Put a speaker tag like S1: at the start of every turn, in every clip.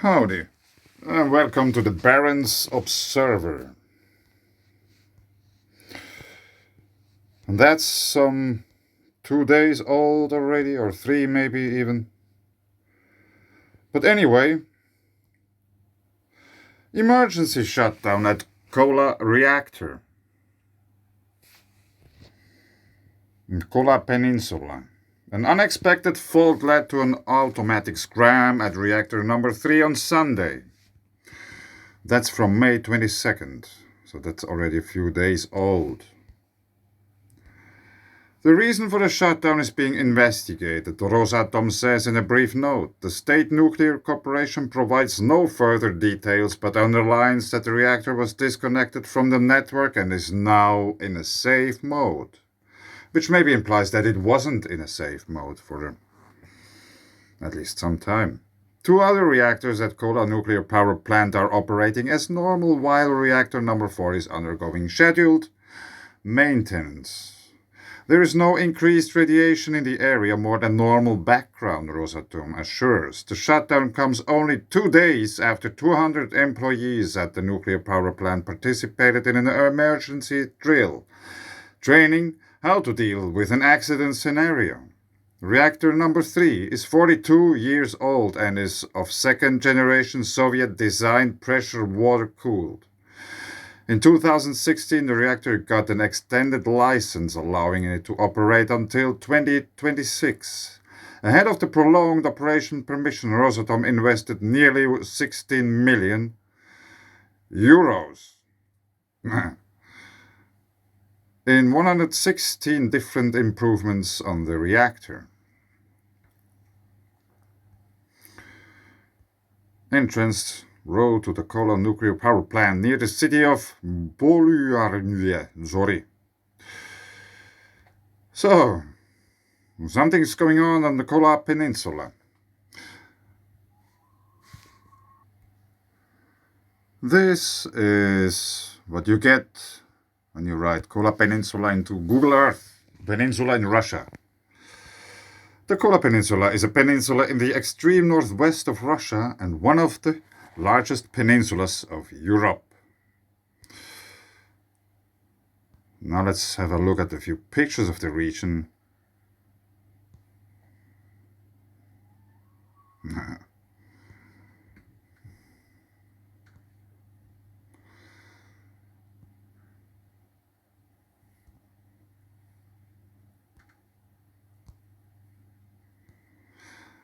S1: Howdy, and welcome to the Barents Observer. And that's some 2 days old already, or 3 maybe even. But anyway, emergency shutdown at Kola reactor in Kola peninsula. An unexpected fault led to an automatic scram at reactor number 3 on Sunday. That's from May 22nd, so that's already a few days old. The reason for the shutdown is being investigated, Rosatom says in a brief note. The State Nuclear Corporation provides no further details but underlines that the reactor was disconnected from the network and is now in a safe mode, which maybe implies that it wasn't in a safe mode for at least some time. 2 other reactors at Kola nuclear power plant are operating as normal, while reactor number 4 is undergoing scheduled maintenance. There is no increased radiation in the area, more than normal background, Rosatom assures. The shutdown comes only 2 days after 200 employees at the nuclear power plant participated in an emergency drill, training how to deal with an accident scenario. Reactor number 3 is 42 years old and is of second-generation Soviet-designed pressure water-cooled. In 2016, the reactor got an extended license allowing it to operate until 2026. Ahead of the prolonged operation permission, Rosatom invested nearly 16 million euros in 116 different improvements on the reactor. Entrance road to the Kola nuclear power plant near the city of Polyarny. So, something's going on the Kola peninsula. This is what you get when you write Kola peninsula into Google Earth, peninsula in Russia. The Kola peninsula is a peninsula in the extreme northwest of Russia and one of the largest peninsulas of Europe. Now let's have a look at a few pictures of the region.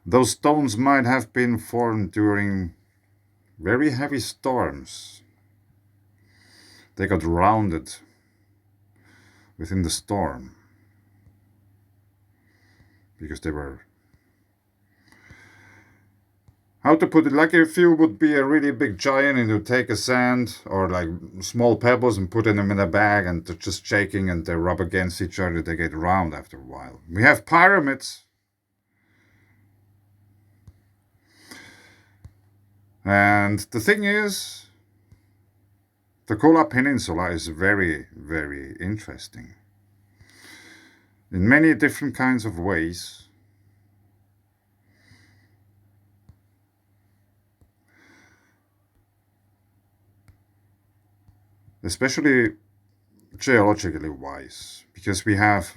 S1: Those stones might have been formed during very heavy storms. They got rounded within the storm because they were, how to put it, like if you would be a really big giant and you take a sand or like small pebbles and put them in a bag and they're just shaking and they rub against each other, they get round after a while. We have pyramids. And the thing is, the Kola peninsula is very, very interesting in many different kinds of ways. Especially geologically wise, because we have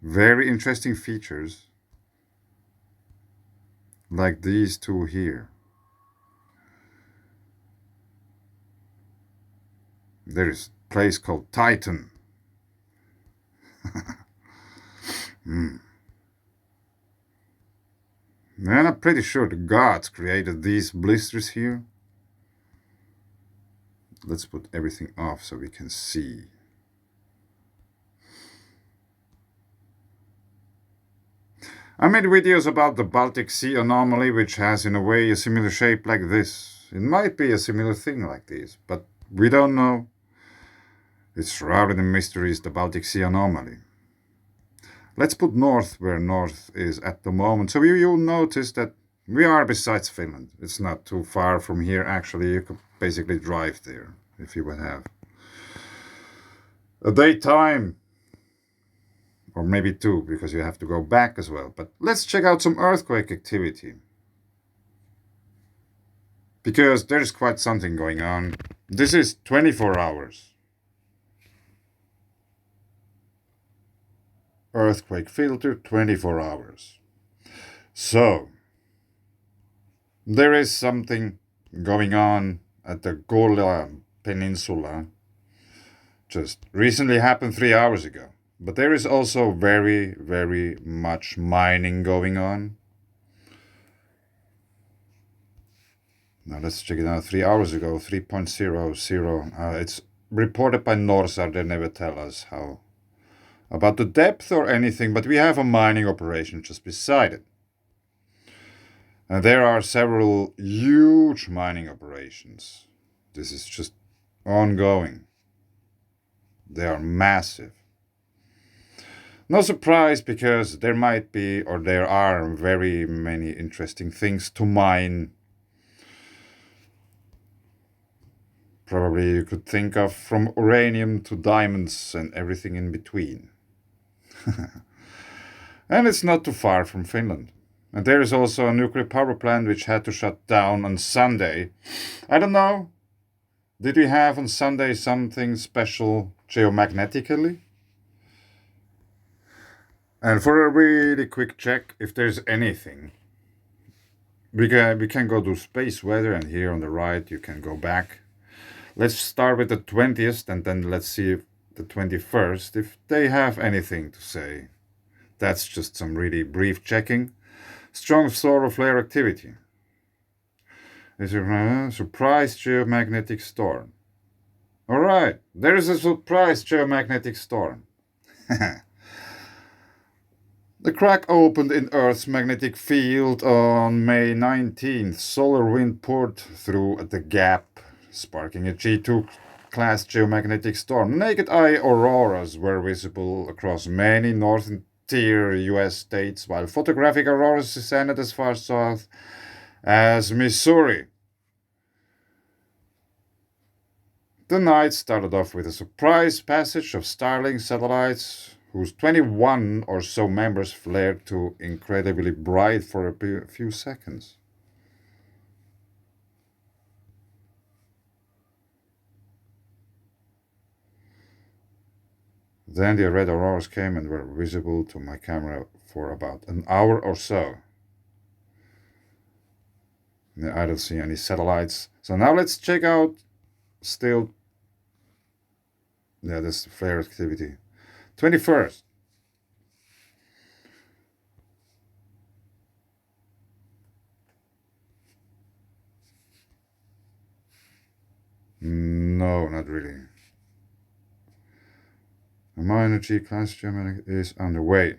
S1: very interesting features like these two here. There is a place called Titan. And I'm pretty sure the gods created these blisters here. Let's put everything off so we can see. I made videos about the Baltic Sea anomaly, which has in a way a similar shape like this. It might be a similar thing like this, but we don't know. It's shrouded in mysteries, the Baltic Sea anomaly. Let's put north where north is at the moment. So you'll notice that we are besides Finland. It's not too far from here, actually. You could basically drive there if you would have a daytime. Or maybe 2, because you have to go back as well. But let's check out some earthquake activity. because there's quite something going on. This is 24 hours. Earthquake filter, 24 hours. So, there is something going on at the Kola peninsula. Just recently happened 3 hours ago. But there is also very, very much mining going on. Now let's check it out. 3 hours ago, 3.00. It's reported by Norsar. They never tell us how about the depth or anything, but we have a mining operation just beside it. And there are several huge mining operations. This is just ongoing. They are massive. No surprise, because there might be, or there are very many interesting things to mine. Probably you could think of from uranium to diamonds and everything in between. And it's not too far from Finland. And there is also a nuclear power plant which had to shut down on Sunday. I don't know. Did we have on Sunday something special geomagnetically? And for a really quick check, if there's anything, we can go to space weather, and here on the right you can go back. Let's start with the 20th, and then let's see if the 21st, if they have anything to say. That's just some really brief checking. Strong solar flare activity. It's a surprise geomagnetic storm. Alright, there is a surprise geomagnetic storm. The crack opened in Earth's magnetic field on May 19th. Solar wind poured through at the gap, sparking a G2 class geomagnetic storm. Naked eye auroras were visible across many northern tier US states, while photographic auroras descended as far south as Missouri. The night started off with a surprise passage of Starlink satellites, whose 21 or so members flared to incredibly bright for a few seconds. Then the red auroras came and were visible to my camera for about an hour or so. I don't see any satellites. So now let's check out still. Yeah, that's the flare activity. 21st. No, not really. A my energy class Germany is underway.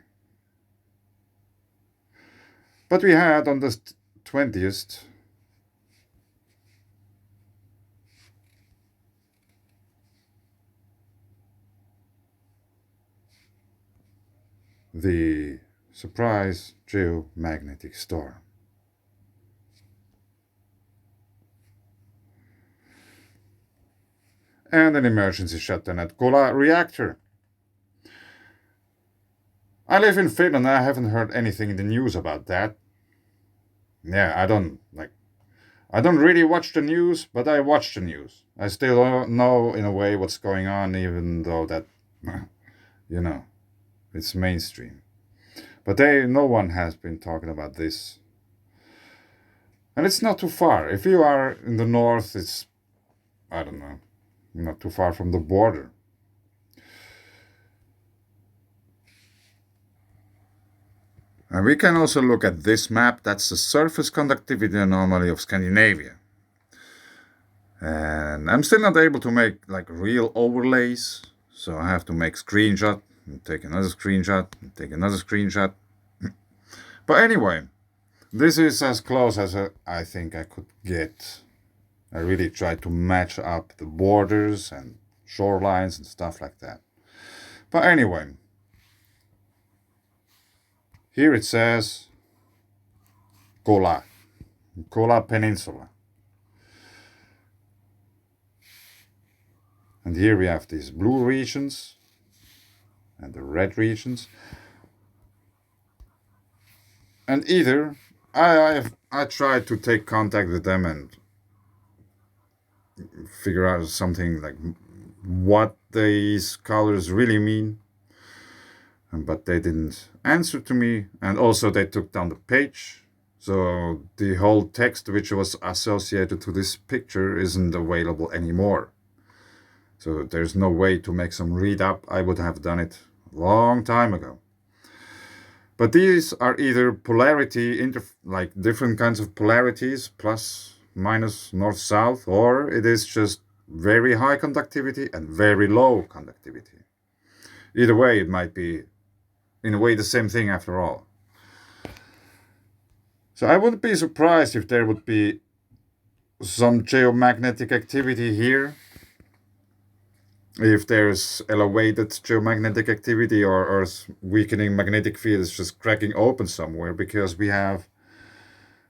S1: But we had on the 20th the surprise geomagnetic storm. And an emergency shutdown at Kola reactor. I live in Finland. I haven't heard anything in the news about that. Yeah, I don't really watch the news, but I watch the news. I still know in a way what's going on, even though that, it's mainstream. But no one has been talking about this. And it's not too far. If you are in the north, it's, I don't know, not too far from the border. And we can also look at this map. That's the surface conductivity anomaly of Scandinavia. And I'm still not able to make like real overlays. So I have to make screenshot, and take another screenshot, and take another screenshot. But anyway, this is as close as I think I could get. I really tried to match up the borders and shorelines and stuff like that. But anyway, here it says Kola Peninsula. And here we have these blue regions and the red regions. And either I tried to take contact with them and figure out something like what these colors really mean. But they didn't answer to me, and also they took down the page. So the whole text which was associated to this picture isn't available anymore. So there's no way to make some read up. I would have done it a long time ago. But these are either polarity, like different kinds of polarities, plus, minus, north, south, or it is just very high conductivity and very low conductivity. Either way, it might be, in a way, the same thing after all. So I wouldn't be surprised if there would be some geomagnetic activity here. If there's elevated geomagnetic activity or Earth's weakening magnetic field is just cracking open somewhere, because we have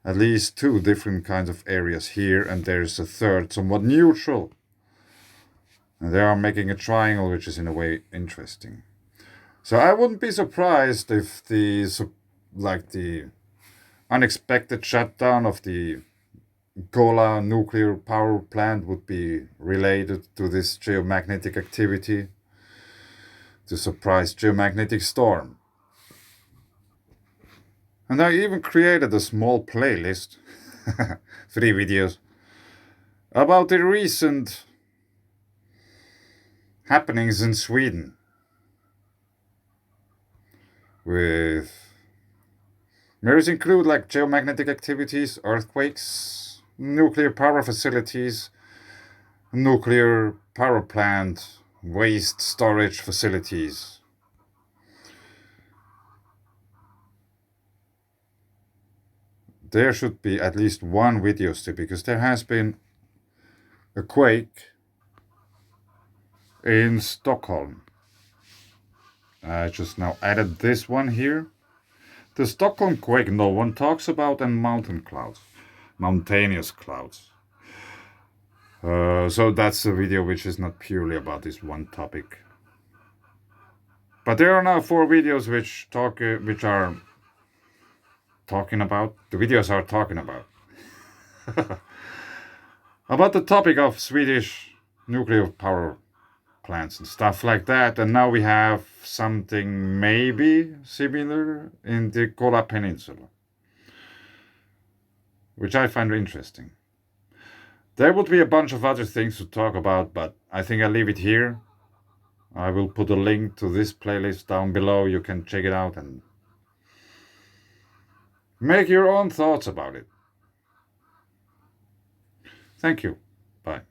S1: at least two different kinds of areas here, and there's a third somewhat neutral. And they are making a triangle, which is in a way interesting. So I wouldn't be surprised if the unexpected shutdown of the Kola nuclear power plant would be related to this geomagnetic activity, the surprise geomagnetic storm. And I even created a small playlist, 3 videos, about the recent happenings in Sweden with mirrors include like geomagnetic activities, earthquakes, nuclear power facilities, nuclear power plant, waste storage facilities. There should be at least one video still, because there has been a quake in Stockholm. I just now added this one here. The Stockholm quake no one talks about, and mountainous clouds. So that's a video which is not purely about this one topic. But there are now 4 videos which are talking about. The videos are talking about about the topic of Swedish nuclear power plants and stuff like that. And now we have something maybe similar in the Kola peninsula, which I find interesting. There would be a bunch of other things to talk about, but I think I'll leave it here. I will put a link to this playlist down below. You can check it out and make your own thoughts about it. Thank you. Bye.